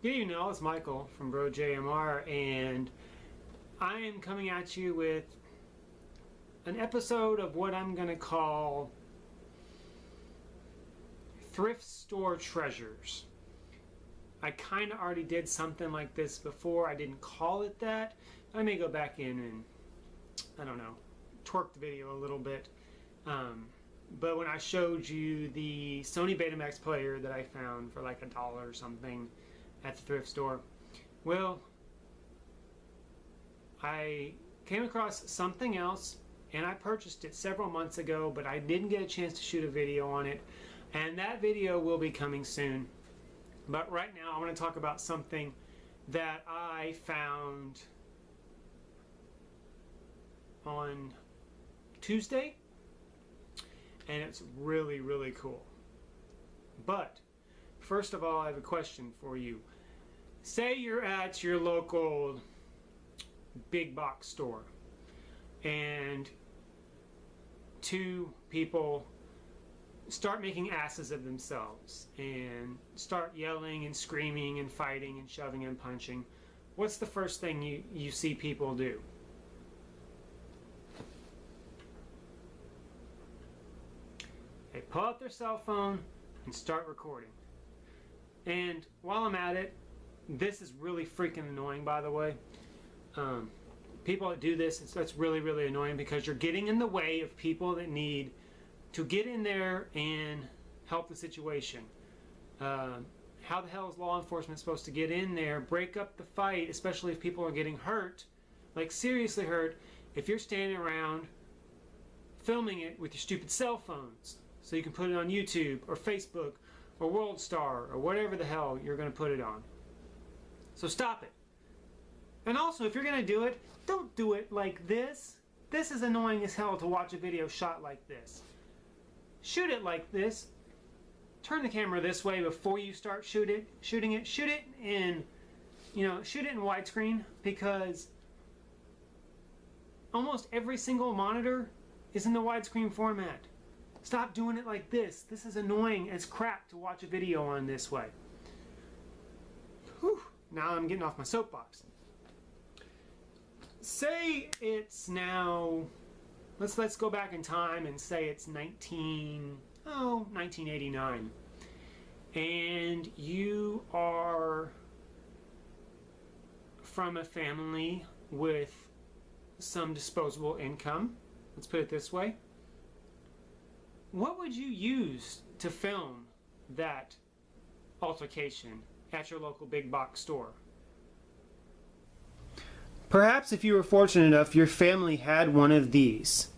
Good evening all, it's Michael from Bro JMR, and I am coming at you with an episode of what I'm going to call Thrift Store Treasures. I kind of already did something like this before. I didn't call it that. I may go back in and, I don't know, twerk the video a little bit. But when I showed you the Sony Betamax player that I found for like $1 or something at the thrift store, well, I came across something else and I purchased it several months ago, but I didn't get a chance to shoot a video on it, and that video will be coming soon. But right now I want to talk about something that I found on Tuesday, and it's really, really cool. But first of all, I have a question for you. Say you're at your local big box store and two people start making asses of themselves and start yelling and screaming and fighting and shoving and punching. What's the first thing you see people do? They pull out their cell phone and start recording. And while I'm at it, this is really freaking annoying, by the way. People that do this, that's really, really annoying because you're getting in the way of people that need to get in there and help the situation. How the hell is law enforcement supposed to get in there, break up the fight, especially if people are getting hurt, like seriously hurt, if you're standing around filming it with your stupid cell phones so you can put it on YouTube or Facebook or WorldStar or whatever the hell you're going to put it on. So stop it. And also, if you're going to do it, don't do it like this. This is annoying as hell to watch a video shot like this. Shoot it like this. Turn the camera this way before you start shooting it. Shoot it in, shoot it in widescreen, because almost every single monitor is in the widescreen format. Stop doing it like this. This is annoying as crap to watch a video on this way. Whew. Now I'm getting off my soapbox. Say it's now, let's go back in time and say it's 1989, and you are from a family with some disposable income. Let's put it this way. What would you use to film that altercation at your local big box store? Perhaps if you were fortunate enough, your family had one of these.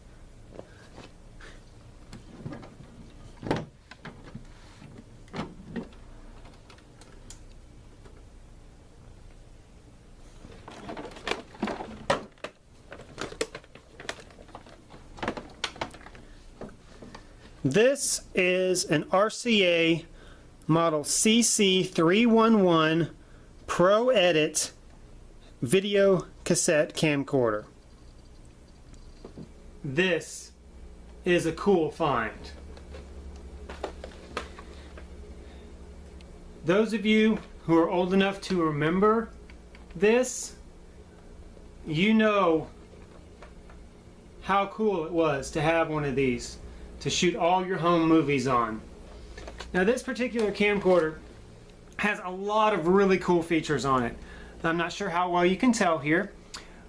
This is an RCA model CC311 Pro Edit video cassette camcorder. This is a cool find. Those of you who are old enough to remember this, you know how cool it was to have one of these to shoot all your home movies on. Now, this particular camcorder has a lot of really cool features on it. I'm not sure how well you can tell here,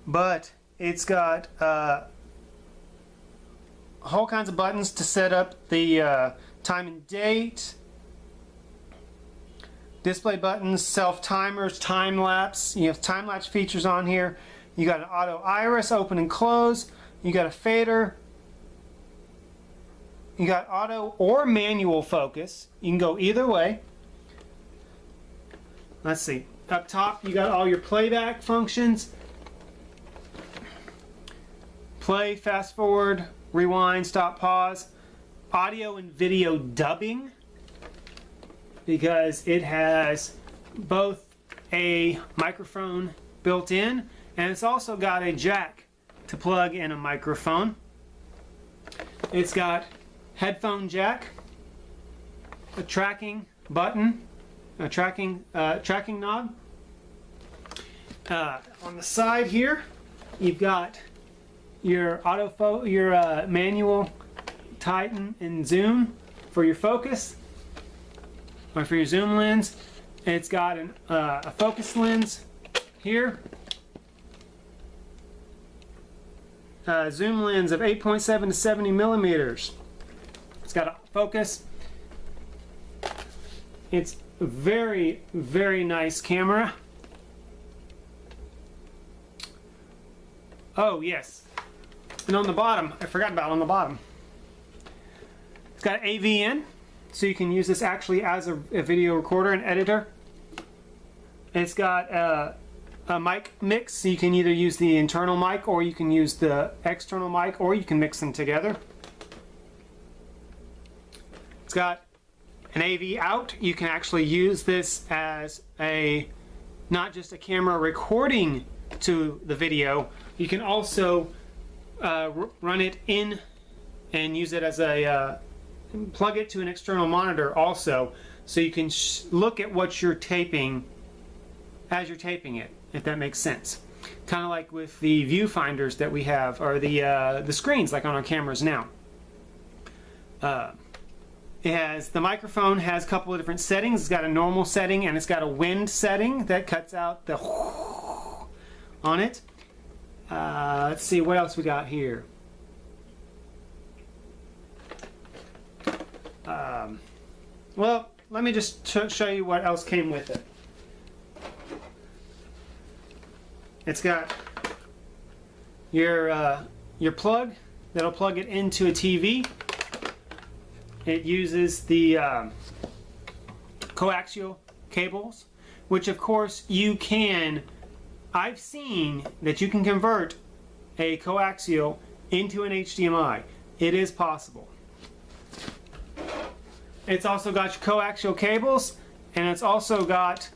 but it's got whole kinds of buttons to set up the time and date, display buttons, self timers, time lapse. You have time lapse features on here. You got an auto iris, open and close. You got a fader. You got auto or manual focus. You can go either way. Let's see. Up top, you got all your playback functions. Play, fast forward, rewind, stop, pause. Audio and video dubbing, because it has both a microphone built in, and it's also got a jack to plug in a microphone. It's got headphone jack, a tracking button, tracking knob. On the side here, you've got your manual tighten and zoom for your focus, or for your zoom lens. It's got a focus lens here. Zoom lens of 8.7 to 70 millimeters. It's got a focus. It's a very, very nice camera. Oh yes, and on the bottom, I forgot about on the bottom, it's got AV in, so you can use this actually as a video recorder and editor. It's got a mic mix, so you can either use the internal mic or you can use the external mic, or you can mix them together. It's got an AV out. You can actually use this as not just a camera recording to the video, you can also run it in and use it as plug it to an external monitor also, so you can look at what you're taping as you're taping it, if that makes sense. Kind of like with the viewfinders that we have, or the screens like on our cameras now. The microphone has a couple of different settings. It's got a normal setting and it's got a wind setting that cuts out the on it. Let's see what else we got here. Well, let me just show you what else came with it. It's got your plug that'll plug it into a TV. It uses the coaxial cables, which of course you can. I've seen that you can convert a coaxial into an HDMI. It is possible. It's also got your coaxial cables, and it's also got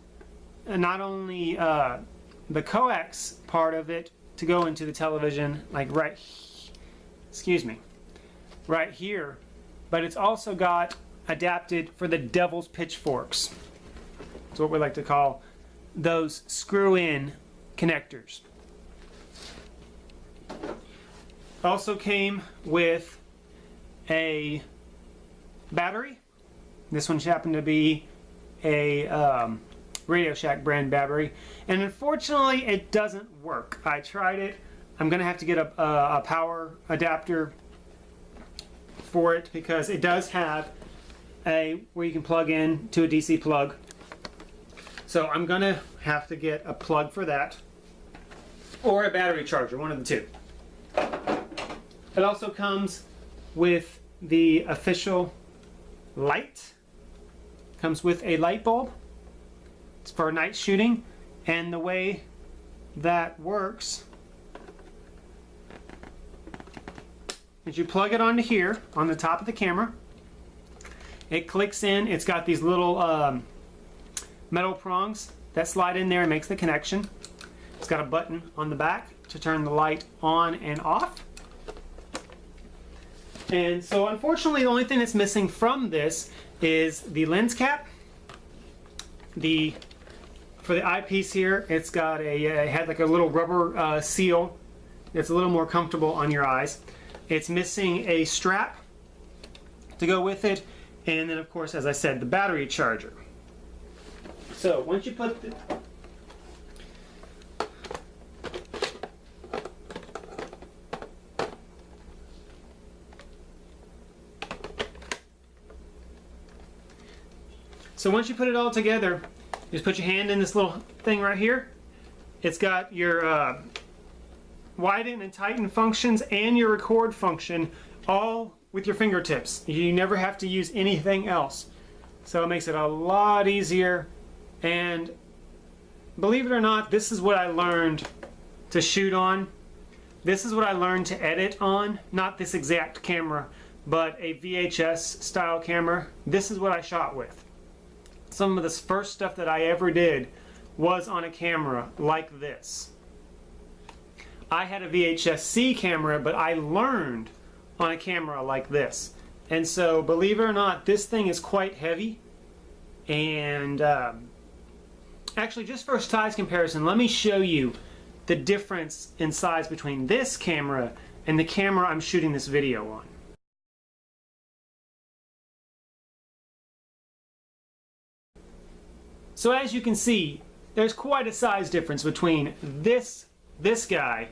not only the coax part of it to go into the television, like right here, but it's also got adapted for the devil's pitchforks. It's what we like to call those screw-in connectors. Also came with a battery. This one happened to be a Radio Shack brand battery, and unfortunately it doesn't work. I tried it. I'm gonna have to get a power adapter for it, because it does have where you can plug in to a DC plug. So I'm gonna have to get a plug for that, or a battery charger, one of the two. It also comes with the official light. Comes with a light bulb. It's for night shooting, and the way that works is you plug it onto here on the top of the camera. It clicks in. It's got these little metal prongs that slide in there and makes the connection. It's got a button on the back to turn the light on and off. And so unfortunately the only thing that's missing from this is the lens cap. For the eyepiece here, it's got it had like a little rubber seal that's a little more comfortable on your eyes. It's missing a strap to go with it, and then of course, as I said, the battery charger. So once you put it all together, you just put your hand in this little thing right here. It's got your widen and tighten functions and your record function all with your fingertips. You never have to use anything else. So it makes it a lot easier, and believe it or not, this is what I learned to shoot on. This is what I learned to edit on. Not this exact camera, but a VHS style camera. This is what I shot with. Some of the first stuff that I ever did was on a camera like this. I had a VHS-C camera, but I learned on a camera like this. And so, believe it or not, this thing is quite heavy. And actually, just for a size comparison, let me show you the difference in size between this camera and the camera I'm shooting this video on. So as you can see, there's quite a size difference between this guy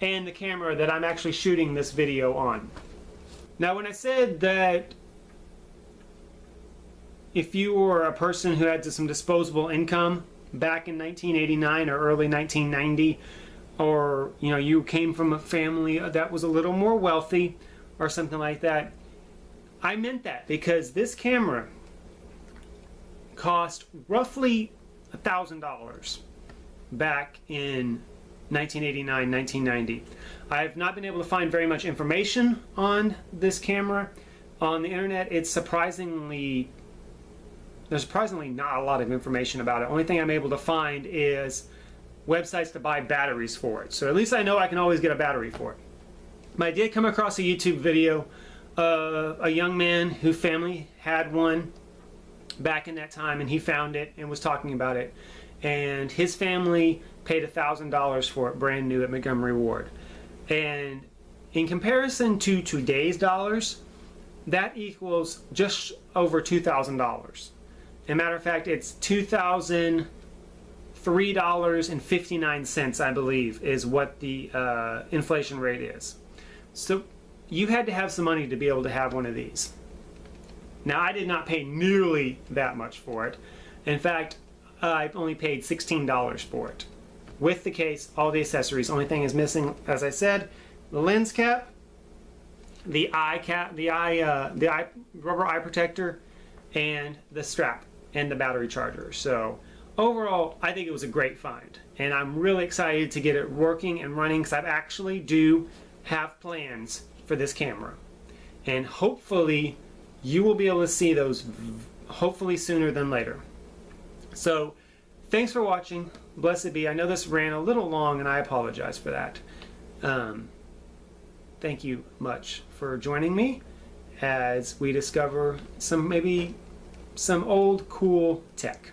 and the camera that I'm actually shooting this video on. Now, when I said that if you were a person who had some disposable income back in 1989 or early 1990, or you came from a family that was a little more wealthy or something like that, I meant that, because this camera cost roughly $1,000 back in 1989, 1990. I've not been able to find very much information on this camera on the internet. There's surprisingly not a lot of information about it. Only thing I'm able to find is websites to buy batteries for it. So at least I know I can always get a battery for it. But I did come across a YouTube video of a young man whose family had one back in that time, and he found it and was talking about it. And his family paid $1,000 for it brand new at Montgomery Ward. And in comparison to today's dollars, that equals just over $2,000. As a matter of fact, it's $2,003.59, I believe, is what the inflation rate is. So you had to have some money to be able to have one of these. Now, I did not pay nearly that much for it. In fact, I've only paid $16 for it. With the case, all the accessories. Only thing is missing, as I said, the lens cap, the eye cap, the rubber eye protector, and the strap and the battery charger. So overall, I think it was a great find, and I'm really excited to get it working and running, because I actually do have plans for this camera, and hopefully you will be able to see those hopefully sooner than later. So thanks for watching. Blessed be. I know this ran a little long, and I apologize for that. Thank you much for joining me as we discover maybe some old cool tech.